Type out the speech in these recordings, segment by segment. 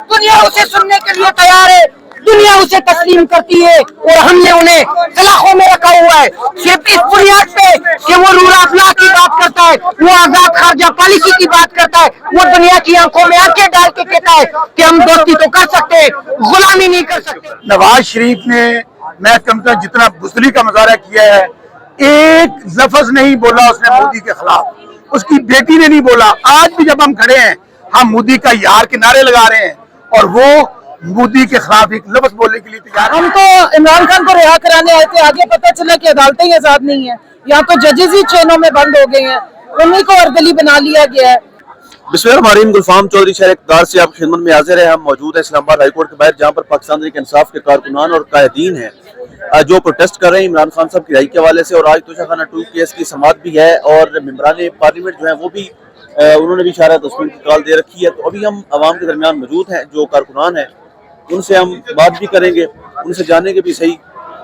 दुनिया उसे सुनने के लिए तैयार है, दुनिया उसे तस्लीम करती है और हमने उन्हें सलाखों में रखा हुआ है सिर्फ इस बुनियाद पे कि वो रूल ऑफ लॉ की बात करता है, वो आजाद खारजा पॉलिसी की बात करता है, वो दुनिया की आंखों में आंखें डाल के कहता है कि हम दोस्ती तो कर सकते हैं, गुलामी नहीं कर सकते। नवाज शरीफ ने मैं समझता जितना बुज़दिली का मुजाहरा किया है, एक लफ्ज नहीं बोला उसने मोदी के खिलाफ, उसकी बेटी ने नहीं बोला। आज भी जब हम खड़े हैं, हम मोदी का यार के नारे लगा रहे हैं और वो मोदी के खिलाफ एक लफ्ज बोलने के लिए तैयार। हम तो इमरान खान को रिहा कराने आए थे, आगे पता चला कि अदालतें ही आजाद नहीं है, यहाँ तो जजेस ही चेनों में बंद हो गए हैं, उन्हीं को अर्दली बना लिया गया है। बिस्मिल्लाह हमारीम गुलफाम चौधरी शहर इक़्तिदार से आपकी खिदमत में हाजिर है। हम मौजूद हैं इस्लामाबाद हाई कोर्ट के बाहर, जहाँ पर पाकिस्तान तहरीक इंसाफ के कारकुनान और कायदीन हैं जो प्रोटेस्ट कर रहे हैं इमरान खान साहब की रिहाई के हवाले से। और आज तोशाखाना 2 केस की समाअत भी है और मेंबरान पार्लियामेंट जो है वो भी उन्होंने भी इशारा तस्वीर की कॉल दे रखी है। तो अभी हम आवाम के दरमियान मौजूद हैं, जो कारकुनान हैं उनसे हम बात भी करेंगे, उनसे जानेंगे भी सही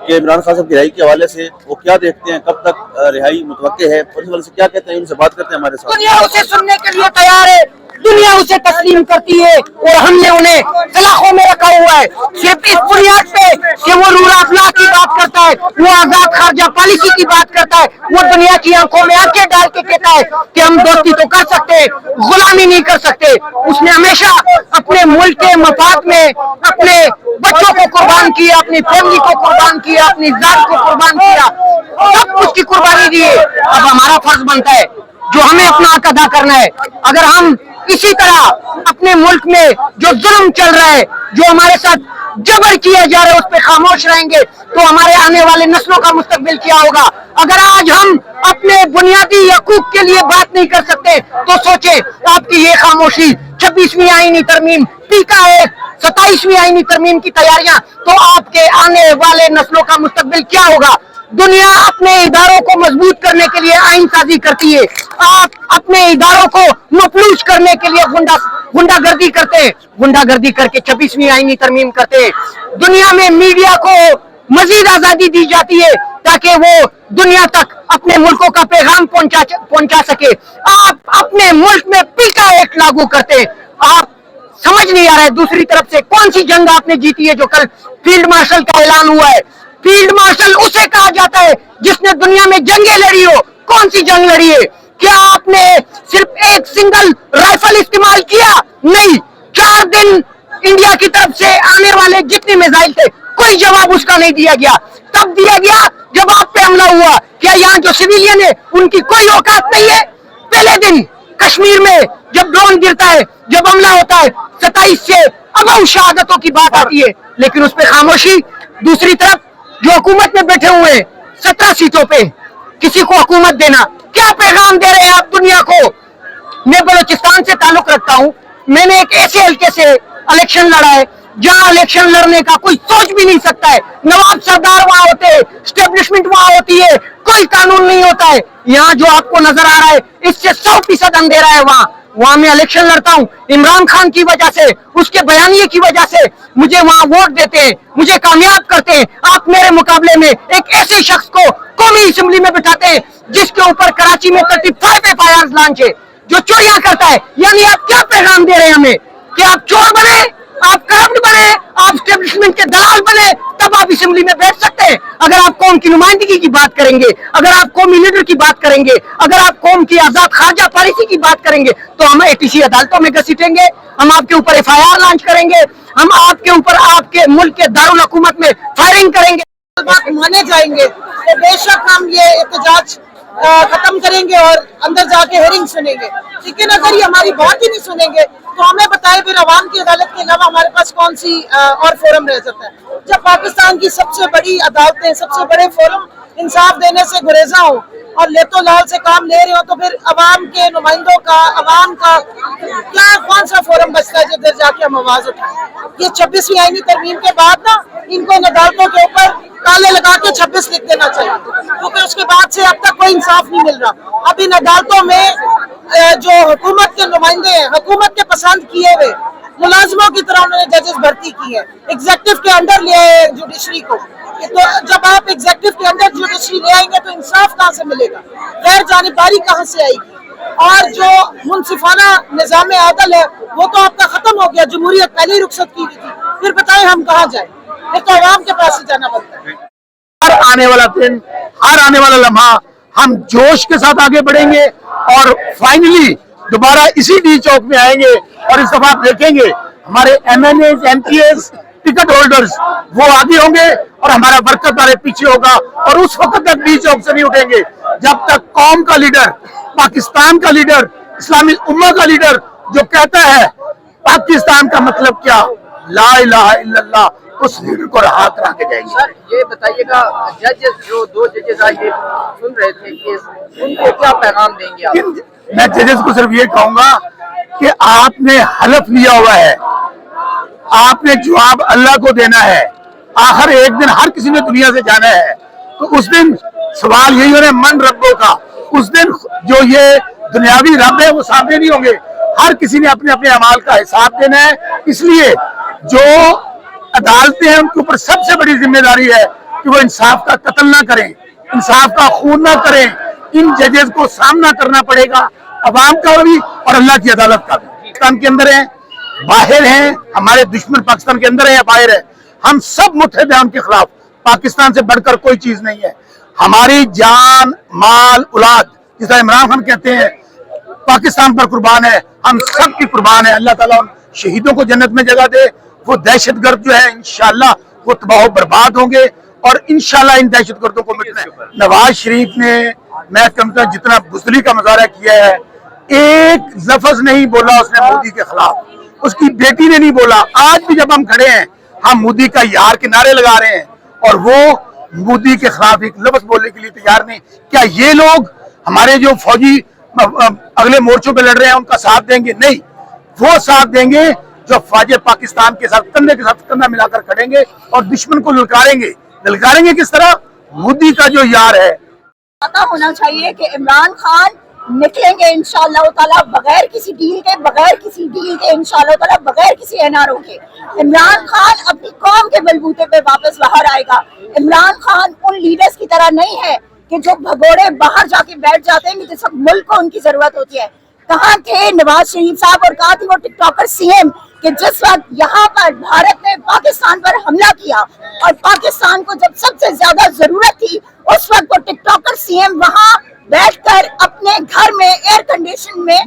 कि इमरान खान साहब की रिहाई के हवाले से वो क्या देखते हैं, कब तक रिहाई मुतवक्के है और इस हवाले से क्या कहते हैं, उनसे बात करते हैं हमारे साथ। दुनिया उसे सुनने के लिए तैयार है, दुनिया उसे तस्लीम करती है और हमने उन्हें सलाखों में रखा हुआ है सिर्फ इस बुनियाद पे कि वो रूल ऑफ लॉ की बात करता है, वो आजाद खारजा पॉलिसी की बात करता है, वो दुनिया की आंखों में आंखें डाल के कहता है कि हम दोस्ती तो कर सकते हैं, गुलामी नहीं कर सकते। उसने हमेशा अपने मुल्क के मफाद में अपने बच्चों को कुर्बान किया, अपनी फैमिली को कुर्बान किया, अपनी जात को कुर्बान किया, सब कुछ की कुर्बानी दी है। अब हमारा फर्ज बनता है जो हमें अपना हक अदा करना है। अगर हम इसी तरह अपने मुल्क में जो जुल्म चल रहा है, जो हमारे साथ जबर किया जा रहा है, उस पे खामोश रहेंगे तो हमारे आने वाले नस्लों का मुस्तकबिल क्या होगा। अगर आज हम अपने बुनियादी हकूक के लिए बात नहीं कर सकते तो सोचे आपकी ये खामोशी 26वीं आईनी तरमीम टीका है, 27वीं आईनी तरमीम की तैयारियां, तो आपके आने वाले नस्लों का मुस्तकबिल क्या होगा। दुनिया अपने इदारों को मजबूत करने के लिए आईन साजी करती है, आप अपने इदारों को मफलूज करने के लिए गुंडागर्दी करते हैं, गुंडागर्दी करके 26वीं आईनी तरमीम करते हैं। दुनिया में मीडिया को मजीद आजादी दी जाती है ताकि वो दुनिया तक अपने मुल्कों का पैगाम पहुंचा सके। आप अपने मुल्क में पीका एक्ट लागू करते हैं, आप समझ नहीं आ रहा है दूसरी तरफ से कौन सी जंग आपने जीती है जो कल फील्ड मार्शल का ऐलान हुआ है। फील्ड मार्शल उसे कहा जाता है जिसने दुनिया में जंगें लड़ी हो। कौन सी जंग लड़ी है? क्या आपने सिर्फ एक सिंगल राइफल इस्तेमाल किया? नहीं, 4 दिन इंडिया की तरफ से आने वाले जितने मिसाइल थे कोई जवाब उसका नहीं दिया गया। तब दिया गया जब आप पे हमला हुआ। क्या यहाँ जो सिविलियन है उनकी कोई औकात नहीं है? पहले दिन कश्मीर में जब ड्रोन गिरता है, जब हमला होता है, 27 से अबू शहादतों की बात आती है, लेकिन उस पर खामोशी। दूसरी तरफ जो हुकूमत में बैठे हुए 17 सीटों पे किसी को हुकूमत देना, क्या पैगाम दे रहे हैं आप दुनिया को। मैं बलूचिस्तान से ताल्लुक रखता हूँ, मैंने एक ऐसे हल्के से इलेक्शन लड़ा है जहाँ इलेक्शन लड़ने का कोई सोच भी नहीं सकता है। नवाब सरदार वहां होते हैं, स्टेब्लिशमेंट वहां होती है, कोई कानून नहीं होता है। यहाँ जो आपको नजर आ रहा है इससे 100% अंधेरा है। वहां मैं इलेक्शन लड़ता हूँ इमरान खान की वजह से, उसके बयानिए की वजह से मुझे वहां वोट देते हैं, मुझे कामयाब करते हैं। आप मेरे मुकाबले में एक ऐसे शख्स को कौमी असेंबली में बिठाते हैं जिसके ऊपर कराची में 35 FIRs लॉन्च है, जो चोरियां करता है। यानी आप क्या पैगाम दे रहे हैं हमें कि आप चोर बने, आप करप्ट बने, आप स्टेब्लिशमेंट के दलाल बने, तब आप असेंबली में बैठ सकते हैं। अगर आप कौम की नुमाइंदगी की बात करेंगे, अगर आप कौमी लीडर की बात करेंगे, अगर आप कौम की आजाद खारजा पॉलिसी की बात करेंगे तो हम ATC अदालतों में घसीटेंगे, हम आपके ऊपर FIR लॉन्च करेंगे, हम आपके ऊपर आपके मुल्क के दारुल हुकूमत में फायरिंग करेंगे। बात माने जाएंगे तो बेशक हम ये एहतजाज खत्म करेंगे और अंदर जाके हेयरिंग सुनेंगे, लेकिन अगर ये हमारी बात ही नहीं सुनेंगे तो हमें बताए फिर अवाम की अदालत के अलावा हमारे पास कौन सी और फोरम रह सकता है। जब पाकिस्तान की सबसे बड़ी अदालतें, सबसे बड़े फोरम इंसाफ देने से गुरेजा हो और लेतो लाल से काम ले रहे हो, तो फिर अवाम के नुमाइंदों का, अवाम का क्या कौन सा फोरम बचता है जिधर जाके हम आवाज उठाएं। ये 26वीं आईनी तरमीम के बाद ना इनको इन अदालतों के ऊपर ताले लगा के 26 लिख देना चाहिए, क्योंकि उसके बाद से अब तक कोई इंसाफ नहीं मिल रहा। अब इन अदालतों में जो हुकूमत के नुमाइंदे हैं, हुकूमत के पसंद किए हुए मुलाजिमों की तरह उन्होंने जजेस भर्ती की है, एग्जेक्टिव के अंदर ले आए जुडिशरी को। तो जब आप एग्जेक्टिव के अंदर जुडिशरी ले आएंगे तो इंसाफ कहाँ से मिलेगा, गैर जानिबदारी कहाँ से आएगी। और जो मुनसिफाना निज़ाम आदल है वो तो आपका खत्म हो गया, जमहूरियत पहले ही रुखसत की गई थी, फिर बताएं हम कहाँ जाएं? फिर तो आवाम के पास ही जाना पड़ता है। हर आने वाला दिन, हर आने वाला लम्हा हम जोश के साथ आगे बढ़ेंगे और फाइनली दोबारा इसी डी चौक में आएंगे और इस दफा आप देखेंगे हमारे MNA, MPs, टिकट होल्डर्स वो आगे होंगे और हमारा वर्कर हमारे पीछे होगा और उस वक्त तक डी चौक से नहीं उठेंगे जब तक कौम का लीडर, पाकिस्तान का लीडर, इस्लामी उम्मा का लीडर जो कहता है पाकिस्तान का मतलब क्या, ला इलाहा इल्लल्लाह, उस लीडर को रहा करा के जाएंगे। सर ये बताइएगा, जजेस जो 2 जजेस आज ये सुन रहे थे केस, उनको क्या पैगाम देंगे आप? मैं जजेस को सिर्फ ये कहूंगा कि आपने हलफ लिया हुआ है, आपने जवाब अल्लाह को देना है, आखिर एक दिन हर किसी ने दुनिया से जाना है, तो उस दिन सवाल यही हो रहा है मन रब्बों का, उस दिन जो ये दुनियावी रब है वो सामने नहीं होंगे, हर किसी ने अपने अपने अमाल का हिसाब देना है। इसलिए जो अदालतें हैं उनके ऊपर सबसे बड़ी जिम्मेदारी है कि वो इंसाफ का कत्ल ना करें, इंसाफ का खून ना करें। इन जजेस को सामना करना पड़ेगा, अवाम का भी और अल्लाह की अदालत का भी। पाकिस्तान के अंदर है, बाहर हैं, हमारे दुश्मन पाकिस्तान के अंदर है या बाहर है, हम सब मुत्तहिद हैं उनके खिलाफ। पाकिस्तान से बढ़कर कोई चीज नहीं है। हमारी जान, माल, औलाद, जिस तरह इमरान खान कहते हैं पाकिस्तान पर कुर्बान है, हम सब की कुर्बान है। अल्लाह ताला उन शहीदों को जन्नत में जगह दे। वो दहशतगर्द जो है इंशाअल्लाह वो तबाह बर्बाद होंगे और इंशाअल्लाह इन दहशतगर्दों को मिटना है। नवाज शरीफ ने, मैं कहता हूं, जितना बुज़दिली का मुजाहरा किया है, एक लफ्ज नहीं बोला उसने मोदी के खिलाफ, उसकी बेटी ने नहीं बोला। आज भी जब हम खड़े हैं हम मोदी का यार के नारे लगा रहे हैं और वो मोदी के खिलाफ एक लफ्ज बोलने के लिए तैयार नहीं। क्या ये लोग हमारे जो फौजी अगले मोर्चों पे लड़ रहे हैं उनका साथ देंगे? नहीं, वो साथ देंगे जो फौजे पाकिस्तान के साथ कंधे के साथ कंधा मिलाकर खड़ेंगे और दुश्मन को ललकारेंगे। ललकारेंगे किस तरह? मोदी का जो यार है। पता होना चाहिए कि इमरान खान निकलेंगे इंशाअल्लाह ताला बगैर किसी डील के इंशाअल्लाह ताला बगैर किसी NRO के। इमरान खान अपनी कौम के बलबूते पे वापस बाहर आएगा। इमरान खान उन लीडर्स की तरह नहीं है कि जो भगोड़े बाहर जाके बैठ जाते हैं, जिस मुल्क को उनकी जरूरत होती है। कहाँ थे नवाज शरीफ साहब और कहाँ थी वो टिकटॉकर CM कि जिस वक्त यहाँ पर भारत ने पाकिस्तान पर हमला किया और पाकिस्तान को जब सबसे ज्यादा जरूरत थी उस वक्त वो टिकटॉकर CM वहाँ बैठकर अपने घर में एयर कंडीशन में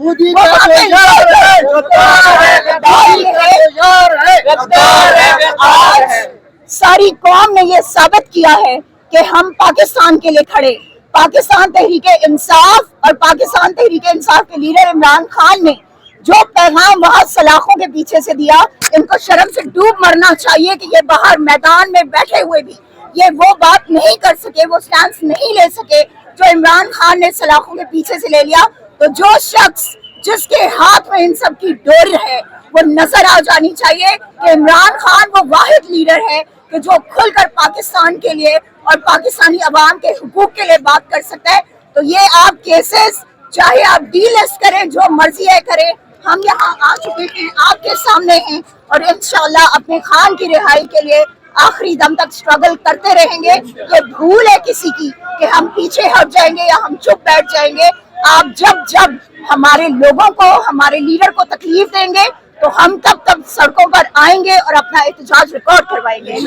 आज सारी कौम ने ये साबित किया है कि हम पाकिस्तान के लिए खड़े। पाकिस्तान तहरीके इंसाफ और पाकिस्तान तहरीके इंसाफ के लीडर इमरान खान ने जो पैगाम वहाँ सलाखों के पीछे से दिया, इनको शर्म से डूब मरना चाहिए कि ये बाहर मैदान में बैठे हुए भी ये वो बात नहीं कर सके, वो स्टैंड नहीं ले सके जो इमरान खान ने सलाखों के पीछे से ले लिया। तो जो शख्स जिसके हाथ में इन सब की डोर है वो नजर आ जानी चाहिए कि इमरान खान वो वाहिद लीडर है कि जो खुलकर पाकिस्तान के लिए और पाकिस्तानी अवाम के हुकूक के लिए बात कर सकता है। तो ये आप केसेस चाहे आप डीलिस्ट करें, जो मर्जी है करें, हम यहाँ आ चुके हैं, आपके सामने हैं और इंशाअल्लाह अपने खान की रिहाई के लिए आखिरी दम तक स्ट्रगल करते रहेंगे। ये भूल है किसी की कि हम पीछे हट जाएंगे या हम चुप बैठ जाएंगे। आप जब हमारे लोगों को, हमारे लीडर को तकलीफ देंगे तो हम तब सड़कों पर आएंगे और अपना एहतजाज रिकॉर्ड करवाएंगे।